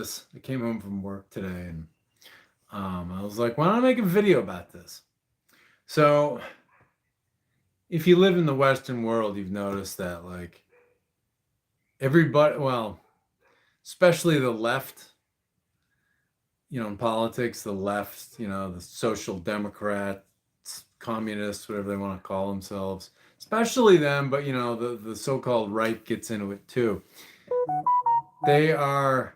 this. I came home from work today and I was like, why don't I make a video about this? So, if you live in the Western world, you've noticed that, like, everybody, well, especially the left, in politics, the left, the social democrats, communists, whatever they want to call themselves, especially them, but, the so called right gets into it too. They are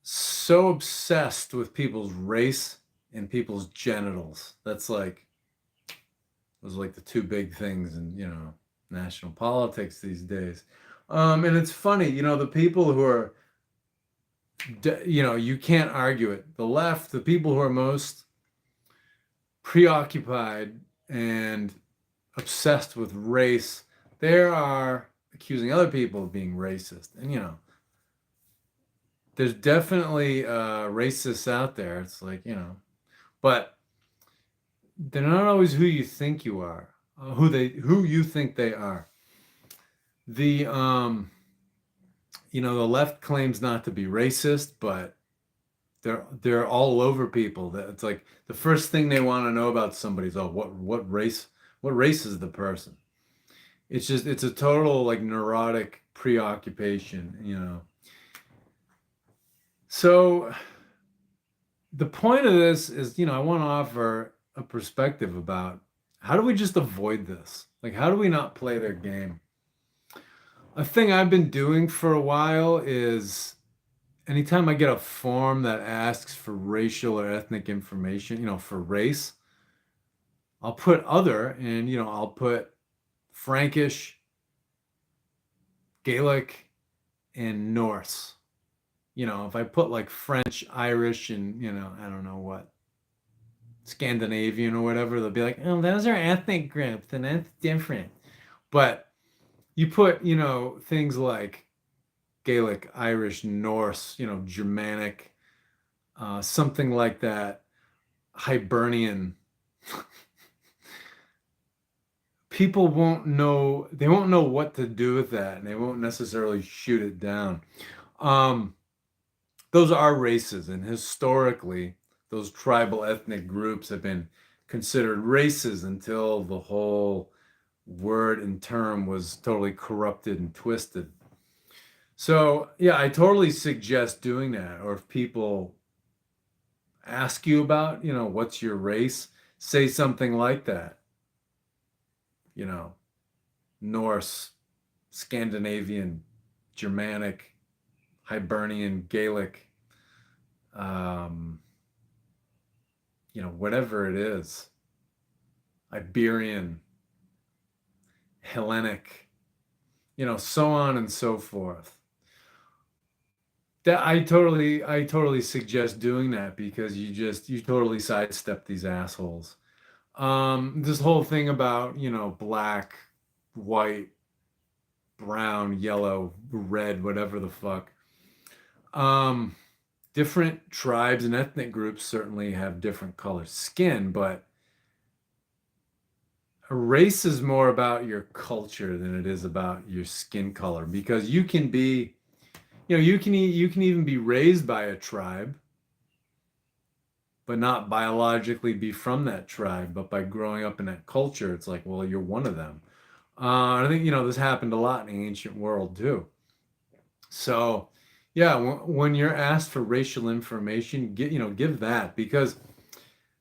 so obsessed with people's race and people's genitals. Those are like the two big things in, national politics these days. And it's funny, the people who are, you can't argue it. The left, the people who are most preoccupied and obsessed with race, they are accusing other people of being racist. And, there's definitely racists out there. It's like, but they're not always who you think you are, who you think they are. The the left claims not to be racist, but they're all over people. That it's like the first thing they want to know about somebody is, oh, what race is the person? It's a total like neurotic preoccupation. So the point of this is, I want to offer a perspective about how do we just avoid this? Like, how do we not play their game? A thing I've been doing for a while is anytime I get a form that asks for racial or ethnic information, for race, I'll put other and, I'll put Frankish, Gaelic, and Norse. If I put like French, Irish, and, I don't know what, Scandinavian or whatever, they'll be like, oh, those are ethnic groups and that's different. But you put, things like Gaelic, Irish, Norse, Germanic, something like that, Hibernian. People they won't know what to do with that, and they won't necessarily shoot it down. Um, those are races, and historically, those tribal ethnic groups have been considered races until the whole word and term was totally corrupted and twisted. So, yeah, I totally suggest doing that. Or if people ask you about, what's your race, say something like that. You know, Norse, Scandinavian, Germanic, Hibernian, Gaelic, um, whatever it is, Iberian, Hellenic, so on and so forth. That I totally suggest doing that because you totally sidestep these assholes. This whole thing about, black, white, brown, yellow, red, whatever the fuck. Um, Different tribes and ethnic groups certainly have different color skin, but a race is more about your culture than it is about your skin color because you can be, you can even be raised by a tribe but not biologically be from that tribe, but by growing up in that culture, it's like, well, you're one of them. I think, this happened a lot in the ancient world too. So, yeah, when you're asked for racial information, give that because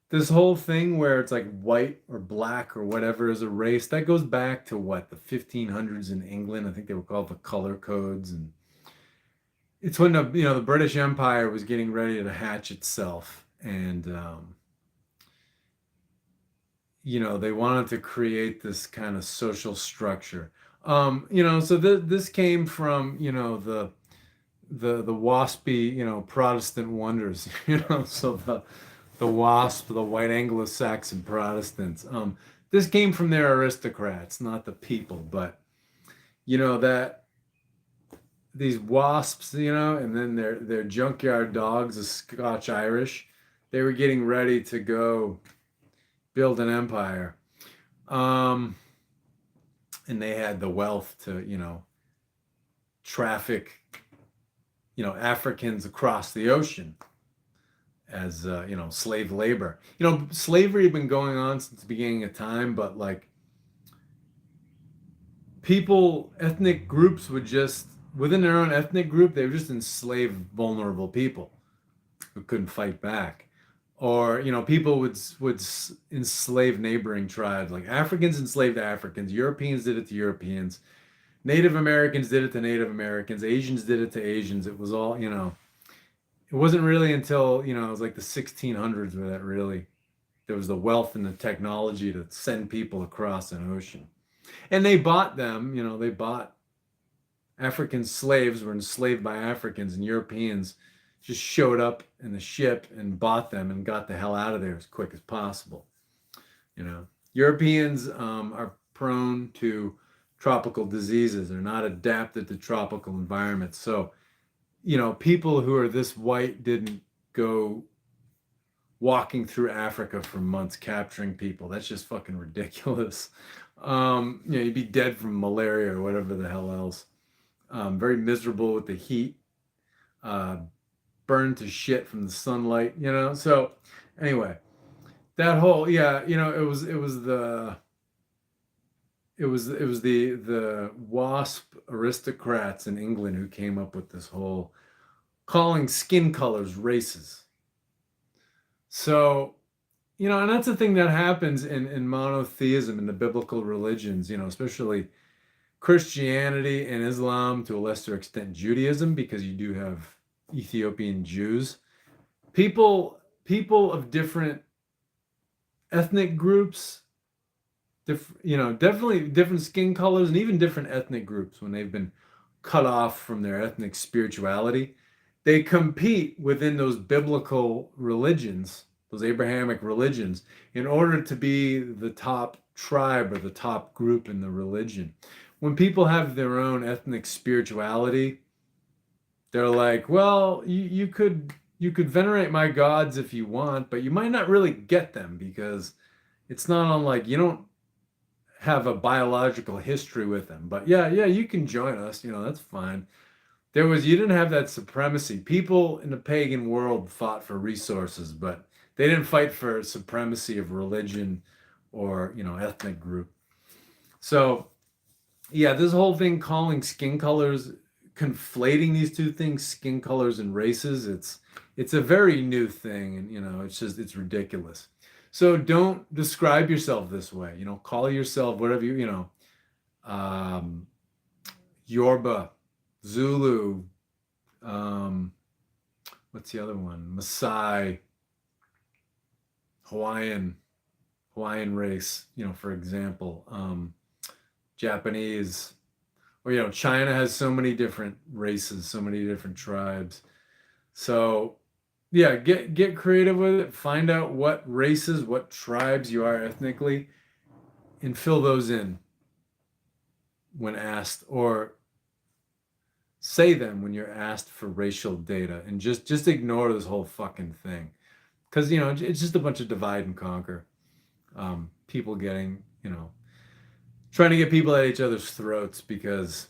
this whole thing where it's like white or black or whatever is a race, that goes back to what, the 1500s in England. I think they were called the color codes. And it's when the British Empire was getting ready to hatch itself. And, they wanted to create this kind of social structure. So this came from, the waspy, Protestant wonders, so the WASP, the white Anglo-Saxon Protestants. This came from their aristocrats, not the people, but that these wasps, and then their junkyard dogs, the Scotch Irish, they were getting ready to go build an empire. Um, and they had the wealth to, traffic, Africans across the ocean as slave labor. Slavery had been going on since the beginning of time, but like people, ethnic groups would just within their own ethnic group, they would just enslave vulnerable people who couldn't fight back. Or people would enslave neighboring tribes. Like Africans enslaved Africans, Europeans did it to Europeans, Native Americans did it to Native Americans, Asians did it to Asians. It was all, it wasn't really until, it was like the 1600s where that really, there was the wealth and the technology to send people across an ocean. And they bought them, they bought African slaves, were enslaved by Africans, and Europeans just showed up in the ship and bought them and got the hell out of there as quick as possible. Europeans are prone to tropical diseases. They're not adapted to tropical environments. So, people who are this white didn't go walking through Africa for months capturing people. That's just fucking ridiculous. You'd be dead from malaria or whatever the hell else. Very miserable with the heat, burned to shit from the sunlight, So anyway, that whole, it was the WASP aristocrats in England who came up with this whole calling skin colors races. So, and that's the thing that happens in monotheism in the biblical religions, especially Christianity and Islam, to a lesser extent Judaism, because you do have Ethiopian Jews. People of different ethnic groups, definitely different skin colors, and even different ethnic groups, when they've been cut off from their ethnic spirituality, they compete within those biblical religions, those Abrahamic religions, in order to be the top tribe or the top group in the religion. When people have their own ethnic spirituality, they're like, well, you could venerate my gods if you want, but you might not really get them, because it's not unlike, you don't have a biological history with them. But yeah, you can join us, that's fine. You didn't have that supremacy. People in the pagan world fought for resources, but they didn't fight for supremacy of religion or, ethnic group. So yeah, this whole thing calling skin colors, conflating these two things, skin colors and races, it's a very new thing, and it's ridiculous. So don't describe yourself this way. Call yourself whatever Yoruba, Zulu, what's the other one? Maasai, Hawaiian race, for example, Japanese, or China has so many different races, so many different tribes. So yeah, get creative with it. Find out what races, what tribes you are ethnically, and fill those in when asked, or say them when you're asked for racial data, and just ignore this whole fucking thing, because it's just a bunch of divide and conquer. People getting, trying to get people at each other's throats because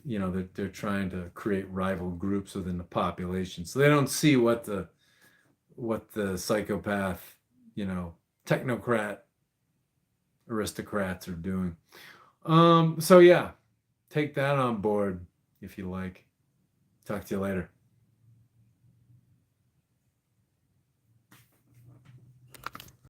they're trying to create rival groups within the population, so they don't see what the psychopath, technocrat aristocrats are doing. So yeah, take that on board if you like. Talk to you later.